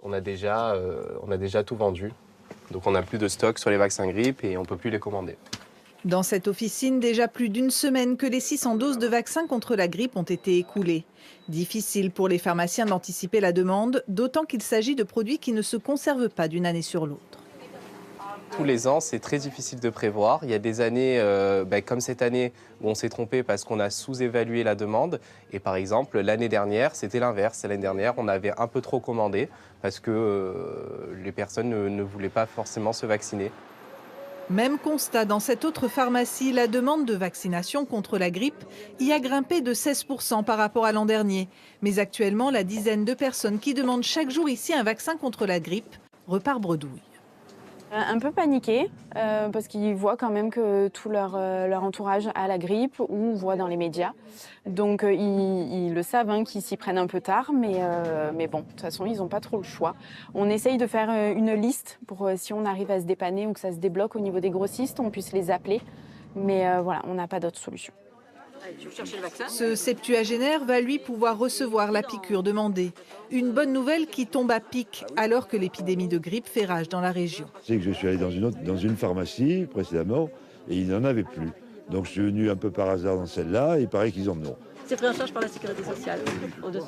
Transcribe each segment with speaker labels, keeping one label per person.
Speaker 1: On a déjà tout vendu. Donc on n'a plus de stock sur les vaccins grippe et on ne peut plus les commander.
Speaker 2: Dans cette officine, déjà plus d'une semaine que les 600 doses de vaccins contre la grippe ont été écoulées. Difficile pour les pharmaciens d'anticiper la demande, d'autant qu'il s'agit de produits qui ne se conservent pas d'une année sur l'autre.
Speaker 1: Tous les ans, c'est très difficile de prévoir. Il y a des années, comme cette année, où on s'est trompé parce qu'on a sous-évalué la demande. Et par exemple, l'année dernière, c'était l'inverse. L'année dernière, on avait un peu trop commandé parce que les personnes ne voulaient pas forcément se vacciner.
Speaker 2: Même constat dans cette autre pharmacie, la demande de vaccination contre la grippe y a grimpé de 16% par rapport à l'an dernier. Mais actuellement, la dizaine de personnes qui demandent chaque jour ici un vaccin contre la grippe repart bredouille.
Speaker 3: Un peu paniqués parce qu'ils voient quand même que tout leur entourage a la grippe ou voit dans les médias. Donc ils le savent qu'ils s'y prennent un peu tard, mais bon, de toute façon, ils n'ont pas trop le choix. On essaye de faire une liste pour si on arrive à se dépanner ou que ça se débloque au niveau des grossistes, on puisse les appeler. Mais voilà, on n'a pas d'autre solution.
Speaker 2: Ce septuagénaire va lui pouvoir recevoir la piqûre demandée. Une bonne nouvelle qui tombe à pic alors que l'épidémie de grippe fait rage dans la région.
Speaker 4: C'est que je suis allé dans une pharmacie précédemment et ils n'en avaient plus. Donc je suis venu un peu par hasard dans celle-là et il paraît qu'ils en ont.
Speaker 5: C'est pris en charge par la sécurité sociale.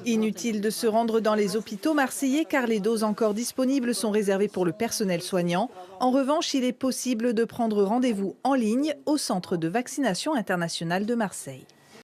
Speaker 2: Inutile de se rendre dans les hôpitaux marseillais car les doses encore disponibles sont réservées pour le personnel soignant. En revanche, il est possible de prendre rendez-vous en ligne au centre de vaccination international de Marseille.